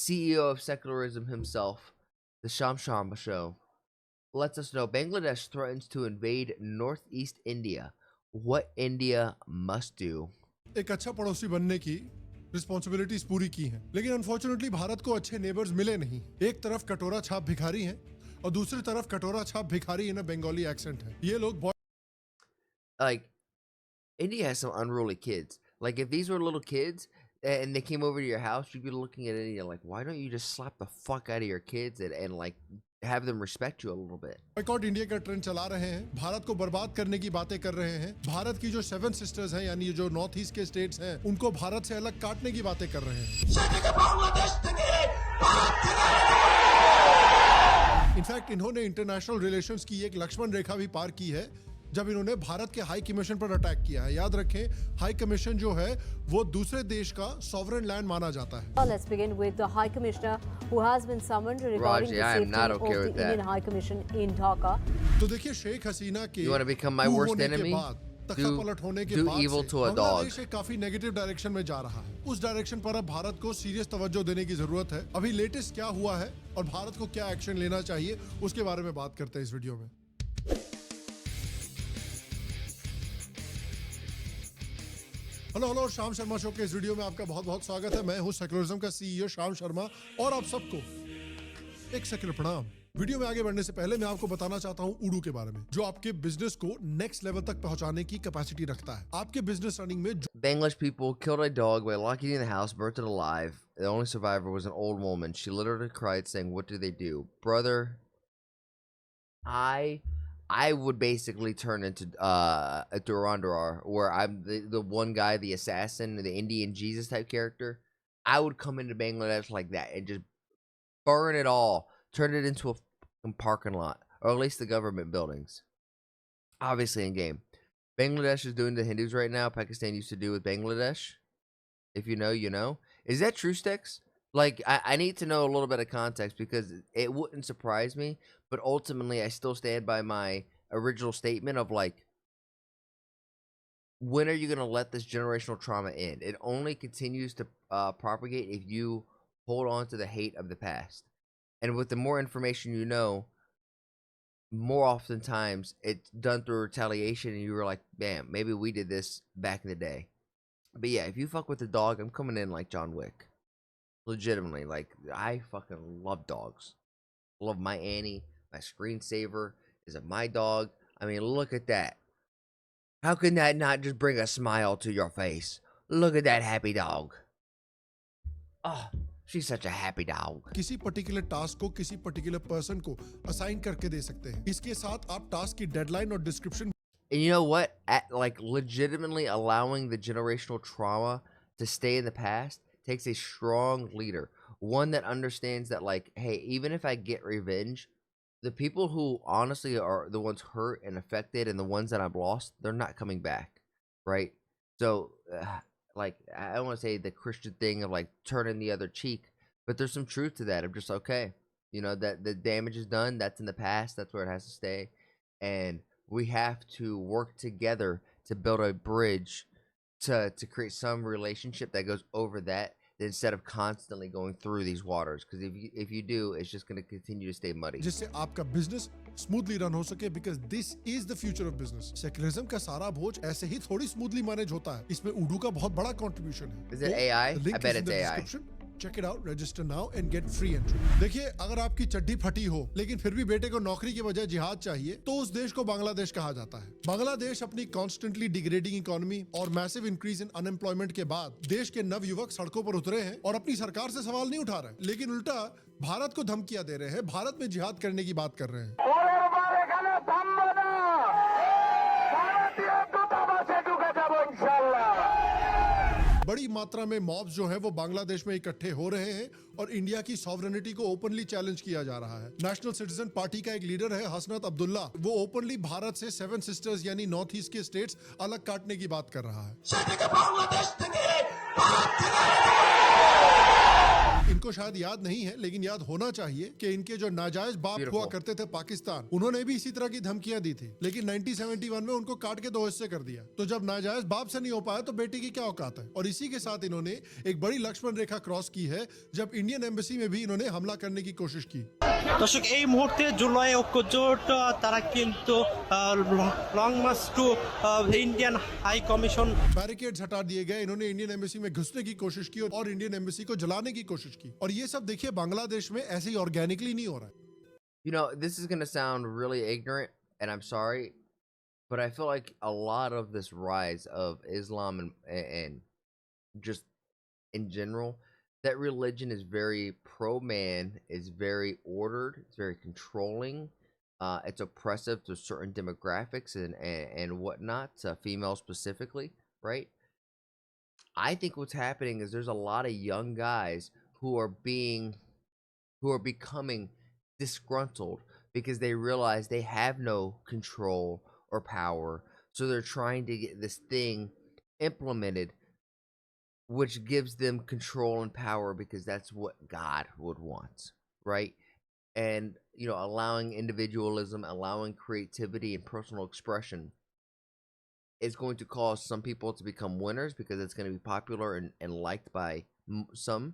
CEO of secularism himself, the Sham Sharma Show, lets us know Bangladesh threatens to invade northeast India. What India must do. एक अच्छा पड़ोसी बनने की responsibilities पूरी की हैं, लेकिन अनफॉर्चुनेटली भारत को अच्छे नेबर्स मिले नहीं। एक तरफ कटोरा छाप भिखारी हैं और दूसरी तरफ कटोरा छाप भिखारी इन बंगाली एक्सेंट है। ये लोग Like, India has some unruly kids. Like, if these were little kids and they came over to your house, you'd be looking at India like, why don't you just slap the fuck out of your kids and like have them respect you a little bit. Boycott India का trend चला रहे हैं, भारत को बर्बाद करने की बातें कर रहे हैं, भारत की जो 7 सिस्टर्स हैं यानी जो नॉर्थ ईस्ट के स्टेट्स हैं उनको भारत से अलग काटने की बातें कर रहे हैं। इनफैक्ट इन्होंने इंटरनेशनल रिलेशंस की एक लक्ष्मण रेखा भी पार की है जब इन्होंने भारत के हाई कमीशन पर अटैक किया है। याद रखें, हाई कमीशन जो है वो दूसरे देश का सॉवरेन लैंड माना जाता है। Let's begin with the High Commissioner who has been summoned regarding the safety of the Indian High Commission in Dhaka. तो देखिए, शेख हसीना के You want to become my worst enemy? Do evil to a dog. Bangladesh काफी negative direction में जा रहा है। उस direction पर अब भारत को सीरियस तवज्जो देने की जरूरत है। अभी लेटेस्ट क्या हुआ है और भारत को क्या एक्शन लेना चाहिए उसके बारे में बात करते हैं इस वीडियो में। हेलो शाम शर्मा शो के इस वीडियो में आपका बहुत बहुत स्वागत है। मैं हूं सेक्युलरिज्म का सीईओ शाम शर्मा और आप सबको एक सेक्युलर प्रणाम। वीडियो में आगे बढ़ने से पहले मैं आपको बताना चाहता हूं उडू के बारे में, जो आपके बिजनेस को नेक्स्ट लेवल तक पहुंचाने की कैपेसिटी रखता है। आपके बिजनेस रनिंग में Bangladesh people killed a dog by locking it in the house, burnt it alive. The only survivor was an old woman. She literally cried, saying, "What do they do, brother?" I would basically turn into a Durandarar, where I'm the one guy, the assassin, the Indian Jesus type character. I would come into Bangladesh like that and just burn it all, turn it into a fucking parking lot, or at least the government buildings. Obviously in game. Bangladesh is doing to Hindus right now. Pakistan used to do with Bangladesh. If you know, you know. Is that true, Sticks? Like, I need to know a little bit of context because it wouldn't surprise me, but ultimately I still stand by my original statement of like, when are you going to let this generational trauma end? It only continues to propagate if you hold on to the hate of the past. And with the more information you know, more oftentimes it's done through retaliation and you were like, bam, maybe we did this back in the day. But yeah, if you fuck with the dog, I'm coming in like John Wick. Legitimately, like, I fucking love dogs. Love my Annie. My screensaver is my dog. I mean, look at that. How can that not just bring a smile to your face? Look at that happy dog. Oh, she's such a happy dog. किसी particular task को किसी particular person को assign करके दे सकते हैं। इसके साथ आप टास्क की डेडलाइन और description. And you know what? Like, legitimately allowing the generational trauma to stay in the past takes a strong leader, one that understands that, like, hey, even if I get revenge, the people who honestly are the ones hurt and affected and the ones that I've lost, they're not coming back, right? So, like, I don't want to say the Christian thing of like turning the other cheek, but there's some truth to that. I'm just okay, you know, that the damage is done. That's in the past. That's where it has to stay, and we have to work together to build a bridge to create some relationship that goes over that instead of constantly going through these waters, because if you do, it's just going to continue to stay muddy. जिससे आपका business smoothly run हो सके, because this is the future of business. Secularism का सारा भोज ऐसे ही थोड़ी smoothly manage होता है। इसमें उडू का बहुत बड़ा कंट्रीब्यूशन है। Is it AI? I bet it's AI. Check it out, register now and get free entry. देखिए, अगर आपकी चड्डी फटी हो लेकिन फिर भी बेटे को नौकरी के बजाय जिहाद चाहिए, तो उस देश को बांग्लादेश कहा जाता है। बांग्लादेश अपनी कॉन्स्टेंटली डिग्रेडिंग इकोनॉमी और मैसिव इंक्रीज इन अनएम्प्लॉयमेंट के बाद देश के नव युवक सड़कों पर उतरे हैं और अपनी सरकार से सवाल नहीं उठा रहे, लेकिन उल्टा भारत को धमकियां दे रहे हैं, भारत में जिहाद करने की बात कर रहे हैं। बड़ी मात्रा में मॉब्स जो है वो बांग्लादेश में इकट्ठे हो रहे हैं और इंडिया की सॉवरेनिटी को ओपनली चैलेंज किया जा रहा है। नेशनल सिटीजन पार्टी का एक लीडर है हसनत अब्दुल्ला, वो ओपनली भारत से 7 सिस्टर्स यानी नॉर्थ ईस्ट के स्टेट्स अलग काटने की बात कर रहा है। इनको शायद याद नहीं है, लेकिन याद होना चाहिए कि इनके जो नाजायज बाप हुआ Beautiful. करते थे पाकिस्तान, उन्होंने भी इसी तरह की धमकियां दी थी, लेकिन 1971 में उनको काट के 2 हिस्से कर दिया। तो जब नाजायज बाप से नहीं हो पाया तो बेटी की क्या औकात है। और इसी के साथ इन्होंने एक बड़ी लक्ष्मण रेखा क्रॉस की है जब इंडियन एम्बेसी में भी इन्होंने हमला करने की कोशिश की। দর্শক এই মুহূর্তে জুলাই ঐক্যজোট তারা কিন্তু long march to Indian high commission barricades हटा दिए गए, इन्होंने इंडियन एम्बेसी में घुसने की कोशिश की और इंडियन एम्बेसी को जलाने की कोशिश की। और ये सब देखिए बांग्लादेश में ऐसे ही ऑर्गेनिकली नहीं हो रहा है। You know, this is going to sound really ignorant, and I'm sorry, but I feel like a lot of this rise of Islam and just in general, that religion is very pro-man, is very ordered, it's very controlling, it's oppressive to certain demographics and whatnot, females specifically, right? I think what's happening is there's a lot of young guys who are becoming disgruntled because they realize they have no control or power, so they're trying to get this thing implemented which gives them control and power because that's what God would want, right? And you know, allowing individualism, allowing creativity and personal expression is going to cause some people to become winners because it's going to be popular and liked by some,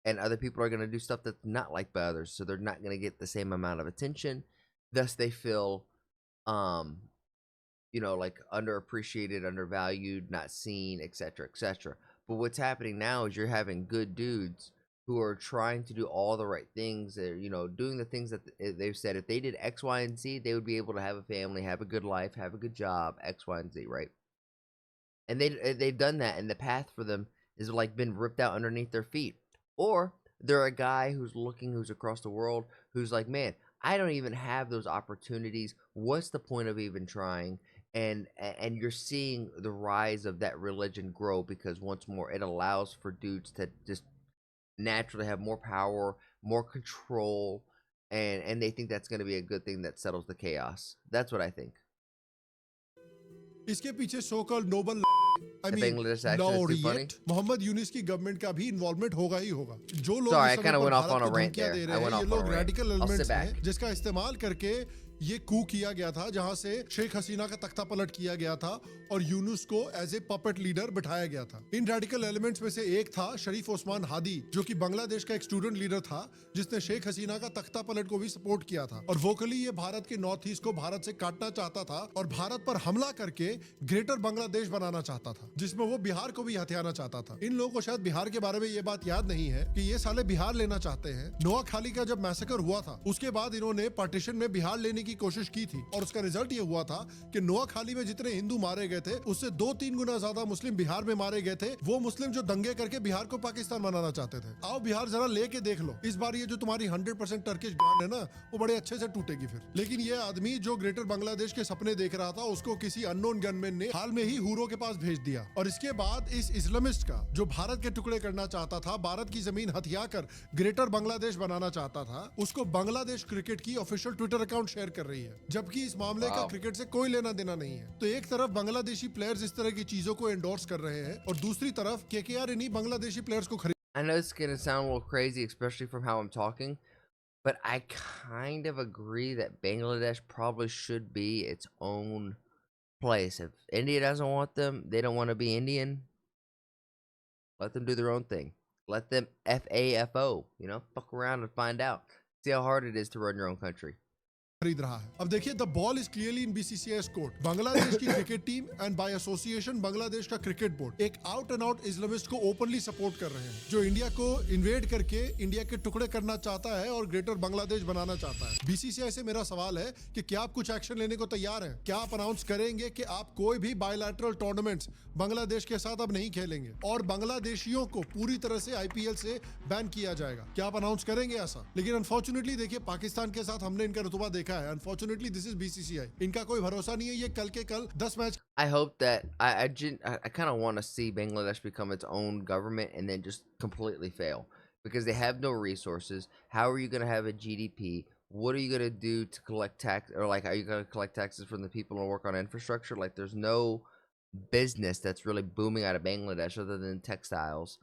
and other people are going to do stuff that's not liked by others, so they're not going to get the same amount of attention, thus they feel you know, like underappreciated, undervalued, not seen, etc., etc. But what's happening now is you're having good dudes who are trying to do all the right things. They're, you know, doing the things that they've said if they did X, Y, and Z, they would be able to have a family, have a good life, have a good job, X, Y, and Z, right? And they've done that, and the path for them is like been ripped out underneath their feet. Or they're a guy who's across the world, who's like, man, I don't even have those opportunities. What's the point of even trying? And you're seeing the rise of that religion grow because once more it allows for dudes to just naturally have more power, more control, and they think that's going to be a good thing that settles the chaos. That's what I think. इसके पीछे so called noble Bangladesh action is too funny. Mohammad Yunus की government का भी involvement होगा ही होगा। जो लोग Sorry, इस I समय kinda पर went off Bharat on a को rant धमकियां there. दे I रहे went हैं, ये off on लोग a rant. Radical I'll sit elements back. हैं जिसका इस्तेमाल करके ये कू किया गया था, जहां से शेख हसीना का तख्ता पलट किया गया था और यूनुस को एज ए पपेट लीडर बिठाया गया था। इन रेडिकल एलिमेंट्स में से एक था शरीफ ओस्मान हादी, जो कि बांग्लादेश का एक स्टूडेंट लीडर था जिसने शेख हसीना का तख्ता पलट को भी सपोर्ट किया था और वोकली ये भारत के नॉर्थ ईस्ट को भारत से काटना चाहता था और भारत पर हमला करके ग्रेटर बांग्लादेश बनाना चाहता था, जिसमें वो बिहार को भी हथियाना चाहता था। इन लोगों को शायद बिहार के बारे में ये बात याद नहीं है कि ये साले बिहार लेना चाहते हैं। नोआखाली का जब मैसेकर हुआ था उसके बाद इन्होंने पार्टीशन में बिहार लेने की कोशिश की थी और उसका रिजल्ट ये हुआ था कि नोआखाली में जितने हिंदू मारे गए थे उससे 2-3 गुना ज्यादा मुस्लिम बिहार में मारे गए थे, वो मुस्लिम जो दंगे करके बिहार को पाकिस्तान बनाना चाहते थे। आओ बिहार जरा लेके देख लो, इस बार ये जो तुम्हारी 100% टर्किश गांड है ना, वो बड़े अच्छे से टूटेगी फिर। लेकिन ये आदमी जो ग्रेटर बांग्लादेश के सपने देख रहा था उसको किसी अननोन गनमैन ने हाल में ही हुरो के पास भेज दिया और इसके बाद इस इस्लामिस्ट का जो भारत के टुकड़े करना चाहता था, भारत की जमीन हथिया कर ग्रेटर बांग्लादेश बनाना चाहता था, उसको बांग्लादेश क्रिकेट की ऑफिशियल ट्विटर अकाउंट शेयर कर रही है, जबकि इस मामले का क्रिकेट से कोई लेना देना नहीं है। तो एक तरफ बांग्लादेशी प्लेयर्स इस तरह की चीजों को एंडोर्स कर रहे हैं और दूसरी तरफ केकेआर इन्हीं बांग्लादेशी प्लेयर्स को I know it's gonna sound a little crazy, especially from how I'm talking, but I kind of agree that Bangladesh probably should be its own place. If India doesn't want them, they don't want to be Indian, let them do their own thing. Let them FAFO, you know, fuck around and find out. See how hard it is to run your own country. खरीद रहा है। अब देखिए, the ball is clearly in BCCI's court. Bangladesh की cricket team and by association Bangladesh का cricket board एक out and out Islamist को openly support कर रहे हैं, जो इंडिया को इन्वेड करके इंडिया के टुकड़े करना चाहता है और ग्रेटर बांग्लादेश बनाना चाहता है। बीसीसीआई से मेरा सवाल है कि क्या आप कुछ एक्शन लेने को तैयार हैं? क्या आप अनाउंस करेंगे कि आप कोई भी बायलैटरल टूर्नामेंट्स बांग्लादेश के साथ अब नहीं खेलेंगे और बांग्लादेशियों को पूरी तरह से आईपीएल से बैन किया जाएगा? क्या आप अनाउंस करेंगे ऐसा? लेकिन अनफॉर्चुनेटली देखिए, पाकिस्तान के साथ हमने इनका रुतबा देखा है। अनफॉर्चुनेटली दिस इज बीसीसीआई, इनका कोई भरोसा नहीं है। ये कल के कल 10 match I hope that I kind of want to see Bangladesh become its own government and then just completely fail because they have no resources. How are you going to have a GDP? What are you going to do to collect tax, or like, are you going to collect taxes from the people and work on infrastructure? Like, there's no business that's really booming out of Bangladesh other than textiles.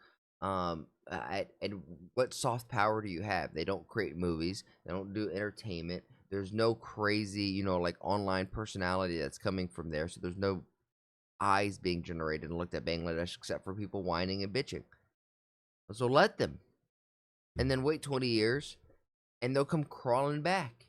and what soft power do you have? They don't create movies. They don't do entertainment. There's no crazy, like online personality that's coming from there. So there's no eyes being generated and looked at Bangladesh except for people whining and bitching. So let them. And then wait 20 years and they'll come crawling back.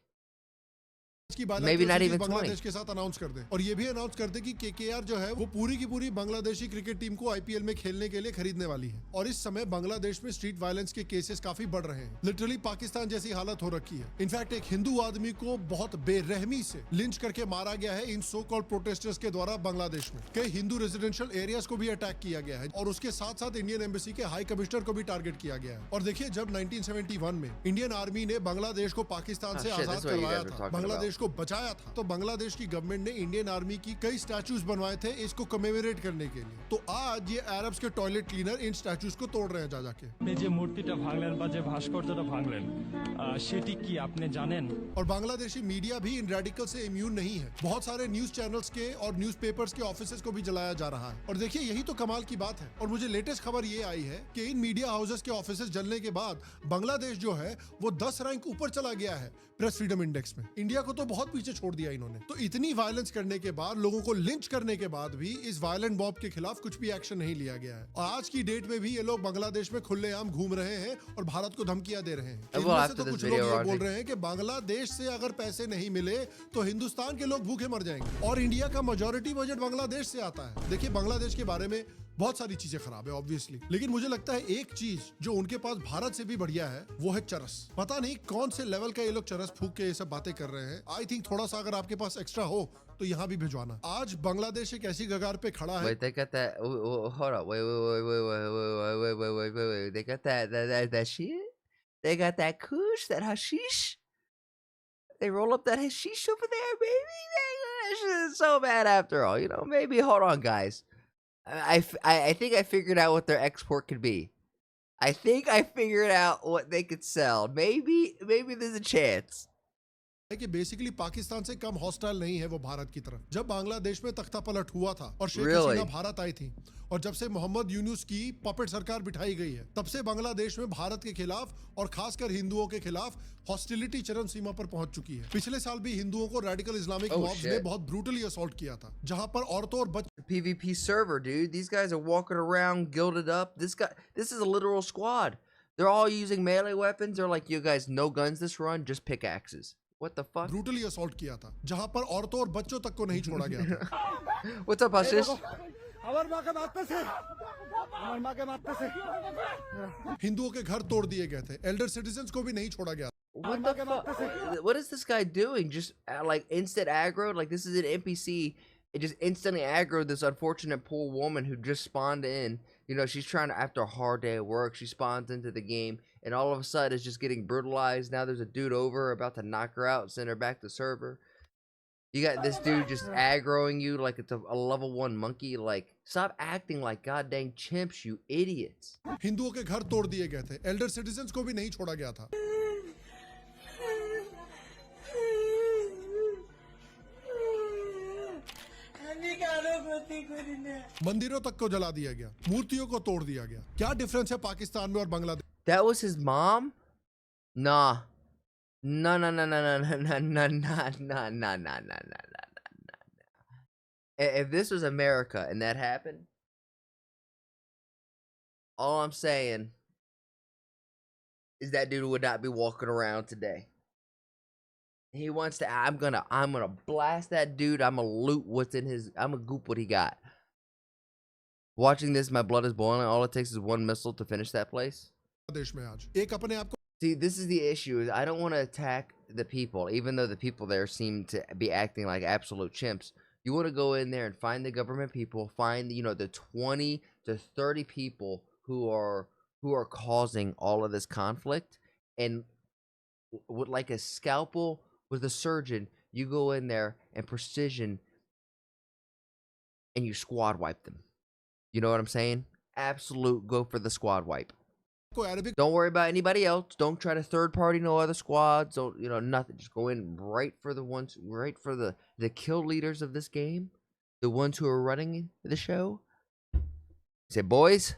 की बात Maybe not even Bangladesh के साथ announce कर दे और ये भी announce कर दे कि केकेआर जो है वो पूरी की पूरी बांग्लादेशी क्रिकेट टीम को आईपीएल में खेलने के लिए खरीदने वाली है। और इस समय बांग्लादेश में स्ट्रीट वायलेंस के केसेस काफी बढ़ रहे हैं। लिटरली पाकिस्तान जैसी हालत हो रखी है। इनफैक्ट एक हिंदू आदमी को बहुत बेरहमी से लिंच करके मारा गया है इन सो कॉल्ड प्रोटेस्टर्स के द्वारा बांग्लादेश में। कई हिंदू रेजिडेंशियल एरियाज को भी अटैक किया गया है और उसके साथ साथ इंडियन एम्बेसी के हाई कमिश्नर को भी टारगेट किया गया है। और देखिए, जब 1971 में इंडियन आर्मी ने बांग्लादेश को पाकिस्तान से आजाद करवाया था, बांग्लादेश को बचाया था, तो बांग्लादेश की गवर्नमेंट ने इंडियन आर्मी की कई स्टैचूज बनवाए थे इसको कमेमोरेट करने के लिए। तो आज ये अरब्स के टॉयलेट क्लीनर इन स्टैचूज को तोड़ रहे हैं जा जाके। যে মূর্তিটা ভাঙলেন বা যে ভাস্কর্যটা ভাঙলেন সেটি কি আপনি জানেন? और बांग्लादेशी मीडिया भी इन रेडिकल से इम्यून नहीं है। बहुत सारे न्यूज चैनल्स के और न्यूज़पेपर्स के ऑफिसेस को भी जलाया जा रहा है। और देखिए, यही तो कमाल की बात है। और मुझे लेटेस्ट खबर ये आई है कि इन मीडिया हाउसेस के ऑफिसेस जलने के बाद बांग्लादेश जो है वो 10 रैंक ऊपर चला गया है प्रेस फ्रीडम इंडेक्स में। इंडिया को तो बहुत पीछे छोड़ दिया इन्होंने। तो इतनी वायलेंस करने के बाद, लोगों को लिंच करने के बाद भी इस वायलेंट मॉब के खिलाफ कुछ भी एक्शन नहीं लिया गया है। और आज की डेट में भी ये लोग बांग्लादेश में खुलेआम घूम रहे हैं और भारत को धमकियां दे रहे हैं। इनमें से तो कुछ लोग ये बोल रहे हैं कि बांग्लादेश से अगर पैसे नहीं मिले तो हिंदुस्तान के लोग भूखे मर जाएंगे। और इंडिया का मेजॉरिटी बजट बांग्लादेश से आता है। देखिए, बांग्लादेश के बारे में बहुत सारी चीजें खराब है ऑब्वियसली, लेकिन मुझे लगता है एक चीज जो उनके पास भारत से भी बढ़िया है वो है चरस। पता नहीं कौन से लेवल का ये लोग चरस फूक के ये सब बातें कर रहे हैं। आई थिंक थोड़ा सा अगर आपके पास एक्स्ट्रा हो तो यहाँ भी भिजवाना। आज बांग्लादेश एक ऐसी कगार पे खड़ा है। Wait, they got that. Hold on. Wait. They got that shit? They got that kush, that hashish? They roll up that hashish over there, baby. That shit is so bad after all. Maybe, hold on, guys. I think I figured out what their export could be. I think I figured out what they could sell. Maybe there's a chance. कि basically Pakistan से कम hostile नहीं है वो भारत की तरफ। जब बांग्लादेश में तख्ता पलट हुआ था और शेख हसीना भारत आई थी और जब से मोहम्मद यूनुस की पपेट सरकार बिठाई गई है, तब से बांग्लादेश में भारत के खिलाफ और खासकर हिंदुओं के खिलाफ हॉस्टिलिटी चरम सीमा पर पहुंच चुकी है। पिछले साल भी हिंदुओं को रेडिकल इस्लामिक मॉब्स ने बहुत ब्रूटली असॉल्ट किया था, जहां पर औरतों और बच्चों PvP server, dude. These guys are walking around gilded up. This is a literal squad. They're all using melee weapons. They're like, you guys, no guns this run, just pickaxes. What the fuck? Brutally assault किया था, जहां पर औरतों और बच्चों तक को नहीं छोड़ा गया था। What's up, Hashish? हिंदुओं के घर तोड़ दिए गए थे, एल्डर सिटीजन्स को भी नहीं छोड़ा गया। What the fuck? What is this guy doing? Just like instant aggro? Like this is an NPC. It just instantly aggroed this unfortunate poor woman who just spawned in. She's trying to, after a hard day at work, she spawns into the game, and all of a sudden it's just getting brutalized. Now there's a dude over about to knock her out, send her back to server. You got this dude just aggroing you like it's a level 1 monkey. Like, stop acting like goddamn chimps, you idiots. हिंदुओं के घर तोड़ दिए गए थे, Elder citizens को भी नहीं छोड़ा गया था। मंदिरों तक को जला दिया गया, मूर्तियों को तोड़ दिया गया। क्या डिफरेंस है पाकिस्तान में और Bangladesh? That was his mom? Nah. No. If this was America and that happened, all I'm saying is that dude would not be walking around today. He wants to. I'm gonna blast that dude. I'm gonna loot what's in his. I'm gonna goop what he got. Watching this, my blood is boiling. All it takes is one missile to finish that place. देश में आज एक अपने आप को See, this is the issue. Is I don't want to attack the people, even though the people there seem to be acting like absolute chimps. You want to go in there and find the government people, find the 20 to 30 people who are causing all of this conflict, and with like a scalpel with a surgeon, you go in there and precision, and you squad wipe them. You know what I'm saying? Absolute go for the squad wipe. Arabic Don't worry about anybody else. Don't try to third party no other squads. Don't nothing. Just go in right for the kill leaders of this game, the ones who are running the show. Say, boys,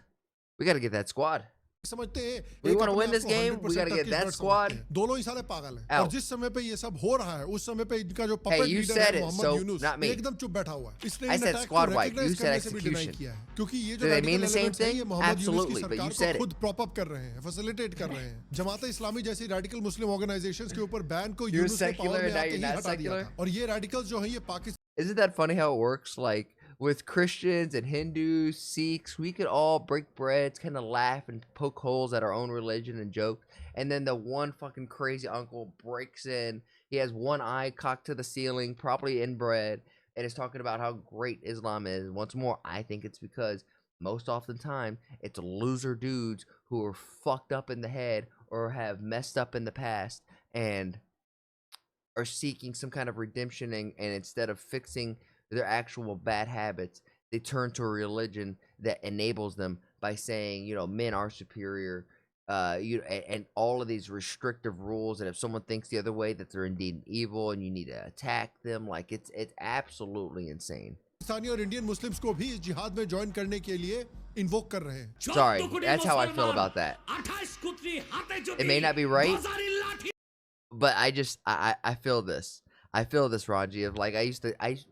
we got to get that squad. समझते हैं We एक want to अपने win आप this को game, 100% we gotta get Turkish that bird squad समझते हैं। दोनों ही सारे पागल हैं। out. और जिस समय पे ये सब हो रहा है उस समय पे इनका जो Hey, puppet you leader said है it, Mohammad so Yunus not me. ये एकदम चुप बैठा हुआ है। इसने I इन said अटैक को squad wipe. Recognise You said करने से भी डिनाई execution. किया है क्योंकि ये जो Do they mean radical the same elements हैं, thing? ये मोहम्मद यूनुस की Absolutely, but you सरकार said को it. खुद प्रॉप अप कर रहे हैं, फैसिलिटेट कर रहे हैं। जमात इस्लामी जैसी रेडिकल मुस्लिम ऑर्गेनाइजेशंस के ऊपर बैन को You're यूनुस ने secular, पावर में now आते you're ही not हटा दिया secular? था। और ये रेडिकल्स जो हैं ये Pakistan Isn't that funny how it works? Like with Christians and Hindus, Sikhs, we could all break bread, kind of laugh and poke holes at our own religion and joke. And then the one fucking crazy uncle breaks in. He has one eye cocked to the ceiling, probably inbred, and is talking about how great Islam is. Once more, I think it's because most often time it's loser dudes who are fucked up in the head or have messed up in the past and are seeking some kind of redemption, and instead of fixing their actual bad habits, they turn to a religion that enables them by saying, you know, men are superior, and all of these restrictive rules. And if someone thinks the other way, that they're indeed evil, and you need to attack them. Like it's absolutely insane. Pakistani और Indian Muslims को भी इस जिहाद में join करने के लिए invoke कर रहे हैं। Sorry, that's how I feel about that. It may not be right, but I feel this. I feel this, Raji, of like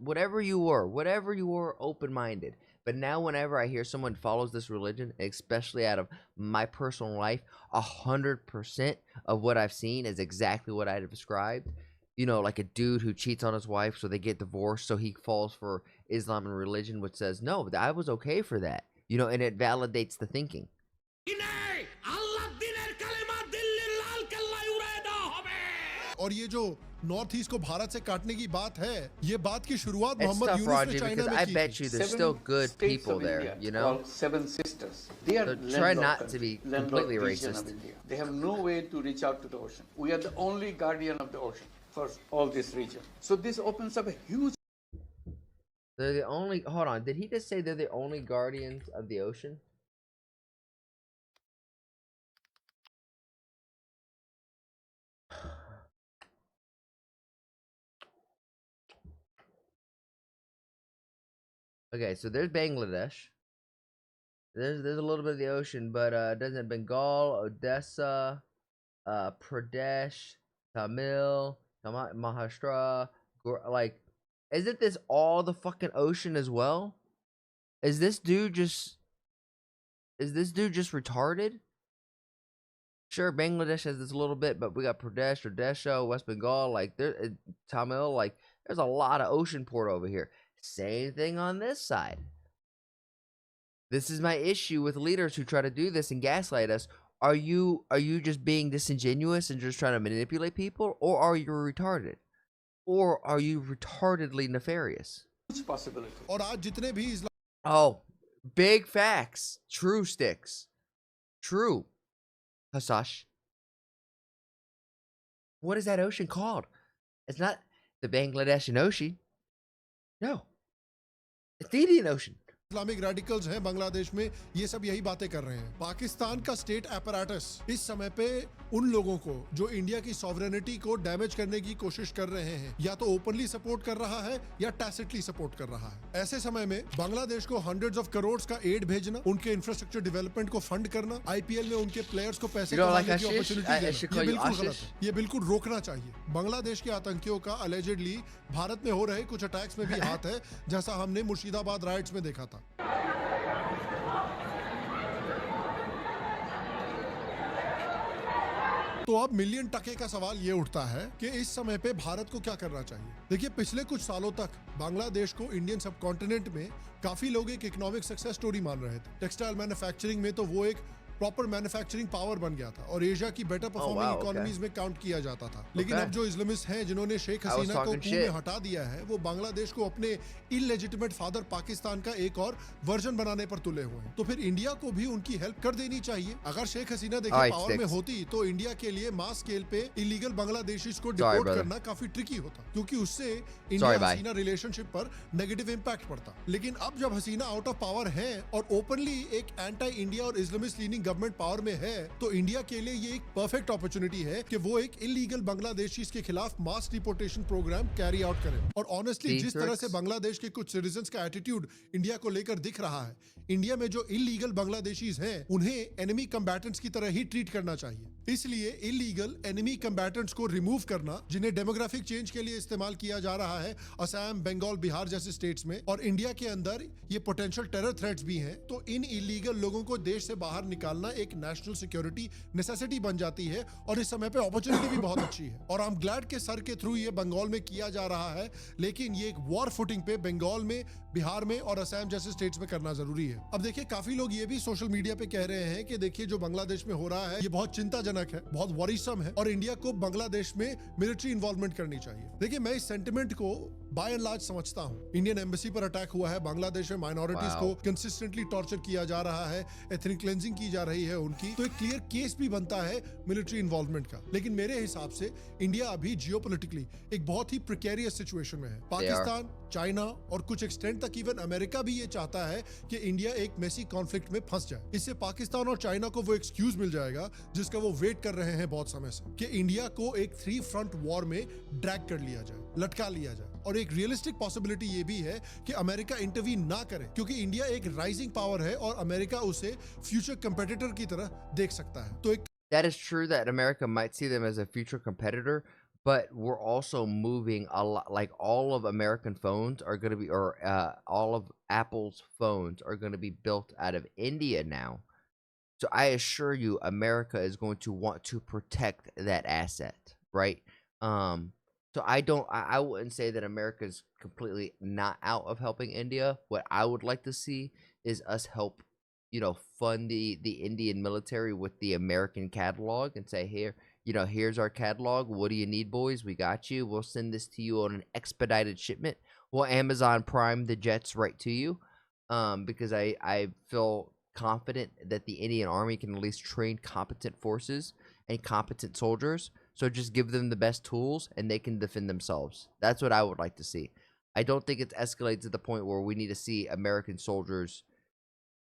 whatever you were open-minded. But now whenever I hear someone follows this religion, especially out of my personal life, 100% of what I've seen is exactly what I described. You know, like a dude who cheats on his wife, so they get divorced, so he falls for Islam and religion, which says, no, I was okay for that. You know, and it validates the thinking. और ये जो north east को भारत से काटने की बात है, ये बात की शुरुआत It's मोहम्मद tough, यूनुस ने Raji, चाइना because में I की bet थी। you there's still good states people of there, India, you know? called Seven Sisters. They are So try landlocked not to country, be landlocked completely region racist. of India. They have no way to reach out to the ocean. We are the only guardian of the ocean for all this region. So this opens up a huge. They're the only. Hold on. Did he just say they're the only guardians of the ocean? Okay, so there's Bangladesh. There's a little bit of the ocean, but doesn't Bengal, Odessa, Pradesh, Tamil, Maharashtra, like, isn't this all the fucking ocean as well? Is this dude just retarded? Sure, Bangladesh has this a little bit, but we got Pradesh, Odisha, West Bengal, like there, Tamil, like there's a lot of ocean port over here. Same thing on this side. This is my issue with leaders who try to do this and gaslight us. Are you just being disingenuous and just trying to manipulate people, or are you retarded? Or are you retardedly nefarious? Huge possibility. और आज जितने भी इस्लाम Oh, big facts. True sticks. True. Hasash. What is that ocean called? It's not the Bangladesh Ocean. No. It's the Indian Ocean. Islamic radicals हैं बांग्लादेश में, ये सब यही बातें कर रहे हैं। पाकिस्तान का स्टेट अपैरेटस इस समय पे उन लोगों को जो इंडिया की सॉवरेनिटी को डैमेज करने की कोशिश कर रहे हैं, या तो ओपनली सपोर्ट कर रहा है या टैसिटली सपोर्ट कर रहा है। ऐसे समय में बांग्लादेश को हंड्रेड्स ऑफ करोड़ का एड भेजना, उनके इंफ्रास्ट्रक्चर डेवलपमेंट को फंड करना, आईपीएल में उनके प्लेयर्स को पैसे कमाने की अपॉर्चुनिटी देना, ये बिल्कुल गलत है। ये बिल्कुल रोकना चाहिए। बांग्लादेश के आतंकियों का अलेजेडली भारत में हो रहे कुछ अटैक्स में भी हाथ है, जैसा हमने मुर्शिदाबाद राइट्स में देखा था। तो अब मिलियन टके का सवाल ये उठता है कि इस समय पे भारत को क्या करना चाहिए। देखिए, पिछले कुछ सालों तक बांग्लादेश को इंडियन सब कॉन्टिनेंट में काफी लोग एक इकोनॉमिक सक्सेस स्टोरी मान रहे थे। टेक्सटाइल मैन्युफैक्चरिंग में तो वो एक प्रॉपर मैन्युफैक्चरिंग पावर बन गया था और एशिया की बेटर परफॉर्मिंग इकोनॉमीज में काउंट किया जाता था। लेकिन अब जो इस्लामिस्ट हैं जिन्होंने शेख हसीना को कू में हटा दिया है, वो बांग्लादेश को अपने इलेजिटिमेट फादर पाकिस्तान का एक और वर्जन बनाने पर तुले हुए हैं। तो फिर इंडिया को भी उनकी हेल्प कर देनी चाहिए। अगर शेख हसीना देखिए पावर में होती तो इंडिया के लिए मास स्केल पे इलीगल बांग्लादेशीज को डिपोर्ट करना काफी ट्रिकी होता, क्योंकि उससे इंडिया हसीना रिलेशनशिप पर नेगेटिव इंपैक्ट पड़ता। लेकिन अब जब हसीना आउट ऑफ पावर है और ओपनली एक एंटी इंडिया और इस्लामिस्ट लीनिंग गवर्नमेंट पावर में है तो इंडिया के लिए ये एक परफेक्ट अपॉर्चुनिटी है कि वो एक इलीगल बांग्लादेशीज के खिलाफ मास डिपोर्टेशन प्रोग्राम कैरी आउट करें। और ऑनेस्टली जिस तरह से बांग्लादेश के कुछ सिटीजंस का एटीट्यूड इंडिया को लेकर दिख रहा है, इंडिया में जो इलीगल बांग्लादेशीज हैं उन्हें एनिमी कम्बैटेंट्स की तरह ही ट्रीट करना चाहिए। इसलिए इलीगल एनिमी कम्बैटेंट्स को रिमूव करना, जिन्हें डेमोग्राफिक चेंज के लिए इस्तेमाल किया जा रहा है असम, बंगाल, बिहार जैसे स्टेट्स में, और इंडिया के अंदर ये पोटेंशियल टेरर थ्रेट्स भी हैं, तो इन इलीगल लोगों को देश से बाहर निकालना एक नेशनल सिक्योरिटी नेसेसिटी बन जाती है और इस समय पे अपॉर्चुनिटी भी बहुत अच्छी है। और आई एम ग्लैड के सर के थ्रू ये बंगाल में किया जा रहा है, लेकिन ये एक वॉर फुटिंग पे बंगाल में, बिहार में और असम जैसे स्टेट्स में करना जरूरी है। अब देखिए काफी लोग ये भी सोशल मीडिया पे कह रहे हैं कि देखिए जो बांग्लादेश में हो रहा है ये बहुत चिंताजनक है, बहुत वरीसम है और इंडिया को बांग्लादेश में मिलिट्री इन्वॉल्वमेंट करनी चाहिए। देखिए मैं इस सेंटिमेंट को बाय एंड लार्ज समझता हूँ। इंडियन एम्बेसी पर अटैक हुआ है, बांग्लादेश में माइनॉरिटीज को कंसिस्टेंटली टॉर्चर किया जा रहा है, एथनिक क्लेंजिंग की जा रही है उनकी, तो एक क्लियर केस भी बनता है मिलिट्री इन्वॉल्वमेंट का। लेकिन मेरे हिसाब से इंडिया अभी जियोपॉलिटिकली एक बहुत ही प्रिकेरियस सिचुएशन में है। पाकिस्तान, चाइना और कुछ एक्सटेंट तक इवन अमेरिका भी ये चाहता है कि इंडिया एक मेसी कॉन्फ्लिक्ट में फंस जाए। इससे पाकिस्तान और चाइना को वो एक्सक्यूज मिल जाएगा जिसका वो वेट कर रहे हैं बहुत समय से, कि इंडिया को एक 3 फ्रंट वॉर में ड्रैग कर लिया जाए, लटका लिया जाए। और एक रियलिस्टिक पॉसिबिलिटी ये भी है कि अमेरिका इंटरवीन ना करे, क्योंकि इंडिया एक राइजिंग पावर है और अमेरिका उसे फ्यूचर कंपेटिटर की तरह देख सकता है। तो एक That is true that America might see them as a future competitor, but we're also moving a lot. Like all of American phones are going to be, or all of Apple's phones are going to be built out of India now. So I assure you, America is going to want to protect that asset, right? So I wouldn't say that America is completely not out of helping India. What I would like to see is us help, fund the Indian military with the American catalog and say, here, here's our catalog. What do you need, boys? We got you. We'll send this to you on an expedited shipment. We'll Amazon Prime the jets right to you. Because I feel confident that the Indian Army can at least train competent forces and competent soldiers. So just give them the best tools and they can defend themselves. That's what I would like to see. I don't think it's escalated to the point where we need to see American soldiers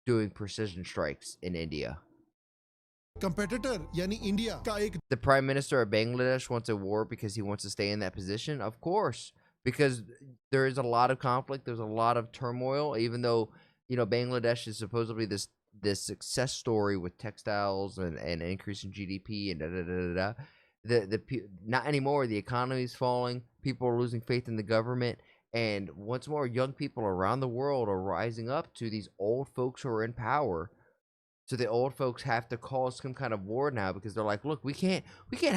doing precision strikes in India. Competitor यानी India का एक The Prime Minister of Bangladesh wants a war because he wants to stay in that position? Of course, because there is a lot of conflict, there's a lot of turmoil, even though, Bangladesh is supposedly this success story with textiles and an increase in GDP and the not anymore. The economy is falling, people are losing faith in the government. And once more, young people around the world are rising up to these old folks who are in power. So the old folks have to cause some kind of war now because they're like, look, we can't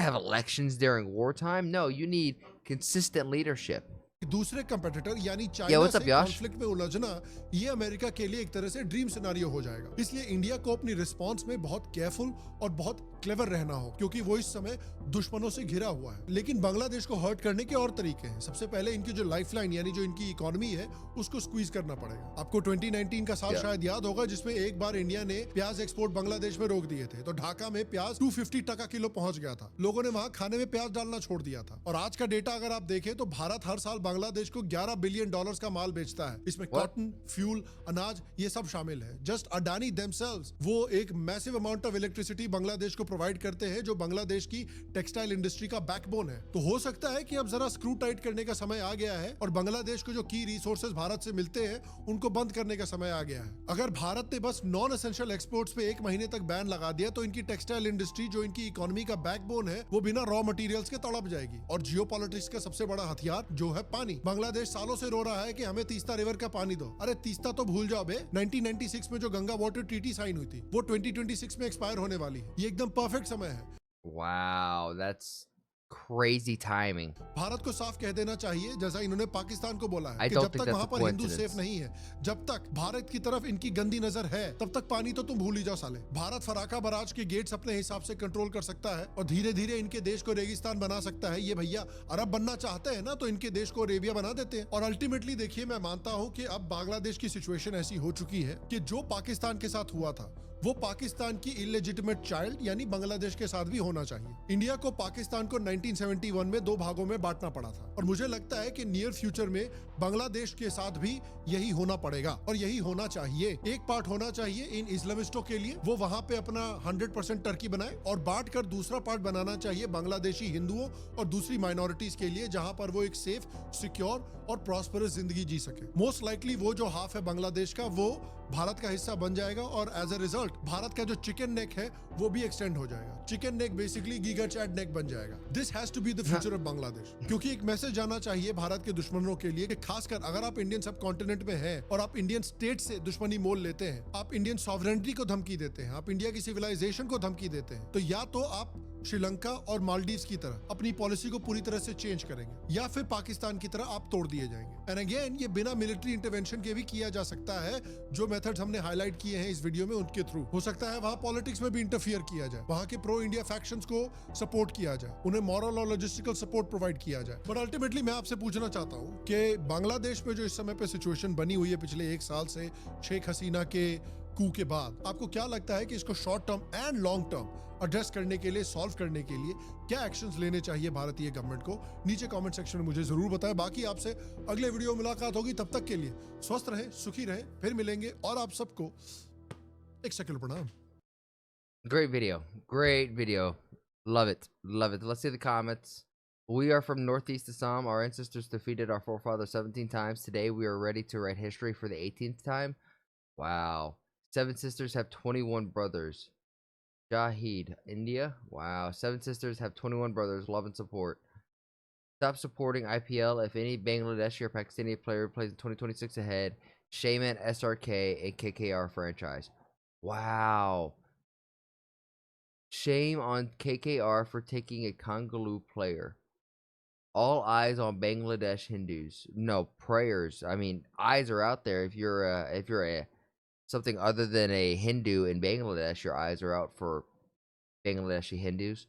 have elections during wartime. No, you need consistent leadership. दूसरे competitor यानी China से conflict में उलझना ये America के लिए एक तरह से ड्रीम सिनेरियो हो जाएगा। इसलिए इंडिया को अपनी रिस्पांस में बहुत केयरफुल और बहुत क्लेवर रहना हो, क्योंकि वो इस समय दुश्मनों से घिरा हुआ है। लेकिन बांग्लादेश को हर्ट करने के और तरीके हैं। सबसे पहले इनकी जो लाइफलाइन यानी जो इनकी इकोनॉमी है उसको स्क्वीज करना पड़ेगा। आपको 2019 का साल शायद याद होगा जिसमें एक बार इंडिया ने प्याज एक्सपोर्ट बांग्लादेश में रोक दिए थे, तो ढाका में प्याज 250 टका किलो पहुंच गया था। लोगों ने वहां खाने में प्याज डालना छोड़ दिया था। और आज का डेटा अगर आप देखें तो भारत हर साल बांग्लादेश को $11 बिलियन का माल बेचता है। इसमें कॉटन, फ्यूल, अनाज ये सब शामिल है। जस्ट अडानी देमसेल्व्स वो एक massive amount of electricity Bangladesh को प्रोवाइड करते हैं, जो बांग्लादेश की टेक्सटाइल इंडस्ट्री का बैकबोन है। तो हो सकता है कि अब जरा स्क्रू टाइट करने का समय आ गया है और बांग्लादेश को जो की रिसोर्सेज भारत से मिलते हैं उनको बंद करने का समय आ गया है। अगर भारत ने बस नॉन एसेंशियल एक्सपोर्ट्स पे 1 महीने तक बैन लगा दिया तो इनकी टेक्सटाइल इंडस्ट्री, जो इनकी इकोनॉमी का बैकबोन है, वो बिना रॉ मटेरियल्स के तड़प जाएगी। और जियोपॉलिटिक्स का सबसे बड़ा हथियार जो है पानी। बांग्लादेश सालों से रो रहा है कि हमें तीस्ता रिवर का पानी दो। अरे तीस्ता तो भूल जाओ बे, 1996 में जो गंगा वाटर ट्रीटी साइन हुई थी वो 2026 में एक्सपायर होने वाली है। ये एकदम परफेक्ट समय है। Wow, that's crazy timing. Bharat को साफ कह देना चाहिए, जैसा इन्होंने पाकिस्तान को बोला है, I कि don't जब think तक that's वहां a पर हिंदू coincidence. सेफ नहीं है, जब तक भारत की तरफ इनकी गंदी नजर है, तब तक पानी तो तुम भूल ही जाओ साले। भारत फराका बराज के गेट्स अपने हिसाब से कंट्रोल कर सकता है और धीरे धीरे इनके देश को रेगिस्तान बना सकता है। ये भैया अरब बनना चाहते हैं ना, तो इनके देश को अरेबिया बना देते हैं। और अल्टीमेटली देखिए, मैं मानता हूं कि अब बांग्लादेश की सिचुएशन ऐसी हो चुकी है कि जो पाकिस्तान के साथ हुआ था वो पाकिस्तान की इलेजिटिमेट चाइल्ड यानी बांग्लादेश के साथ भी होना चाहिए। इंडिया को पाकिस्तान को 1971 में 2 भागों में बांटना पड़ा था और मुझे लगता है कि नियर फ्यूचर में बांग्लादेश के साथ भी यही होना पड़ेगा और यही होना चाहिए। एक पार्ट होना चाहिए इन इस्लामिस्टों के लिए, वो वहां पे अपना 100% टर्की बनाए और बांट कर दूसरा पार्ट बनाना चाहिए बांग्लादेशी हिंदुओं और दूसरी माइनॉरिटीज के लिए, जहां पर वो एक सेफ, सिक्योर और प्रॉस्परस जिंदगी जी सके। मोस्ट लाइकली वो जो हाफ है बांग्लादेश का वो भारत का हिस्सा बन जाएगा और एज अ रिजल्ट भारत का जो चिकन नेक है वो भी एक्सटेंड हो जाएगा। चिकन नेक बेसिकली गीगा चैट नेक बन जाएगा। This has to be the future of Bangladesh, क्योंकि एक मैसेज जाना चाहिए भारत के दुश्मनों के लिए कि खासकर अगर आप इंडियन सब कॉन्टिनेंट में हैं और आप इंडियन स्टेट से दुश्मनी मोल लेते हैं, आप इंडियन सॉवरेनिटी को धमकी देते हैं, आप इंडिया की सिविलाइजेशन को धमकी देते हैं, तो या तो आप श्रीलंका और मालदीव्स की तरह अपनी पॉलिसी को पूरी तरह से चेंज करेंगे या फिर पाकिस्तान की तरह आप तोड़ दिए जाएंगे। एंड अगेन ये बिना मिलिट्री इंटरवेंशन के भी किया जा सकता है। जो मेथड्स हमने हाईलाइट किए हैं इस वीडियो में उनके थ्रू हो सकता है वहां पॉलिटिक्स में भी इंटरफियर किया जाए, वहां के प्रो इंडिया फैक्शंस को सपोर्ट किया जाए, उन्हें मॉरल और लॉजिस्टिकल सपोर्ट प्रोवाइड किया जाए। बट अल्टीमेटली मैं आपसे पूछना चाहता हूं कि बांग्लादेश में जो इस समय पे सिचुएशन बनी हुई है पिछले 1 साल से शेख हसीना के कू के बाद, आपको क्या लगता है कि इसको short term and long term address करने के लिए, सॉल्व करने के लिए क्या एक्शंस लेने चाहिए भारतीय गवर्नमेंट को? नीचे कमेंट सेक्शन में मुझे जरूर बताएं। बाकी आपसे अगले वीडियो में मुलाकात होगी, तब तक के लिए स्वस्थ रहें, सुखी रहें, फिर मिलेंगे और आप सबको एक सेकंड प्रणाम। Great video. Great video. Love it. Love it. Let's see the comments. We are from Northeast Assam. Our ancestors defeated our forefathers 17 times. Today we are ready to write history for the 18th time. Wow. 7 sisters have 21 brothers. Shahid, India. Wow. 7 sisters have 21 brothers. Love and support. Stop supporting IPL. If any Bangladeshi or Pakistani player plays in 2026 ahead, Shaman, SRK, and KKR franchise. Wow. Shame on KKR for taking a Congolese player. All eyes on Bangladesh Hindus. No prayers. I mean, eyes are out there. If you're a something other than a Hindu in Bangladesh, your eyes are out for Bangladeshi Hindus.